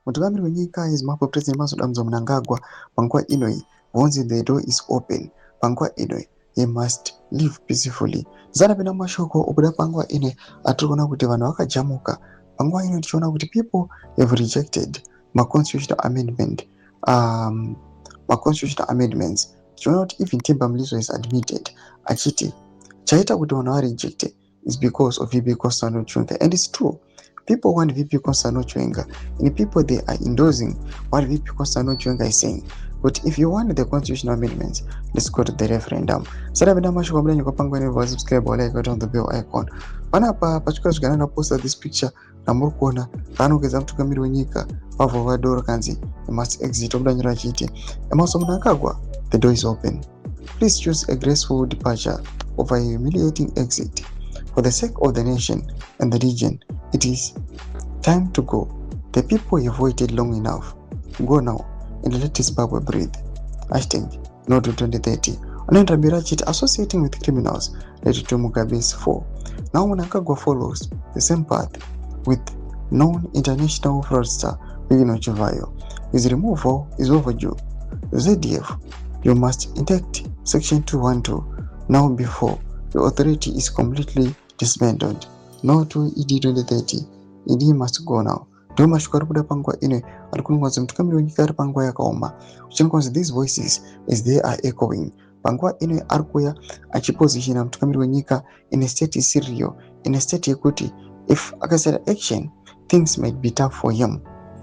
mutungamiri wenyika yeZimbabwe President Masoda Mnangagwa panguva inoi once the door is open. Panguva inoi he must live peacefully. Zanapinda mashoko okuda panguva inoi atirikuona kuti vanhu vakajamuka. Panguva inoi tichiona kuti people have rejected constitutional amendments. Tichiona kuti even Themba Mliso is admitted achiti chaita kuti vanhu varejecte is because of VP Constantino Chiwenga, and it's true. People want VP Constantino Chiwenga, and people they are endorsing what VP Constantino Chiwenga is saying. But if you want the constitutional amendments, let's go to the referendum. Sada benda mashoko mbenye kwa pango ni subscribe wala ikota on the bell icon. Pana pa pachika zvikana na posta this picture na muri kuona kanogeza mutungamiri wenyika pavhova doro kanzi must exit obudanyira chiti emaso Mnangagwa, the door is open. Please choose a graceful departure over a humiliating exit. For the sake of the nation and the region, it is time to go. The people have waited long enough. Go now and let Zimbabwe breathe. #No to 2030. Anandambira chiti associating with criminals led to Mugabe's fall. Now Mnangagwa follows the same path with known international fraudster Bigino Chivayo. His removal is overdue. The ZDF, you must enact Section 212 now before the authority is completely disbanded. No to ED 2030. ED must go now. Ndo mashoko arikuda panguva ino arikunongonza mutungamiri wenyika ari panguva yakaoma. Uchingonza these voices as they are echoing. Panguva ino arikuya achipositiona mutungamiri wenyika in a state serious, in a state yekuti if akasara action things might be tough for him.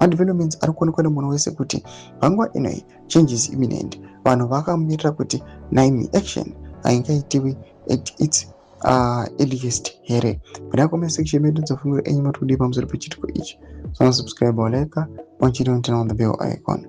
Developments arikuonekwa nemunhu wese kuti panguva ino change is imminent. Vanhu vakamirira kuti naimi action aingaitiwi at its earliest here.Pada comment section medu dzofungura enyi matudi pamusoro pechitiko ichi. So subscribe or like on the bell icon.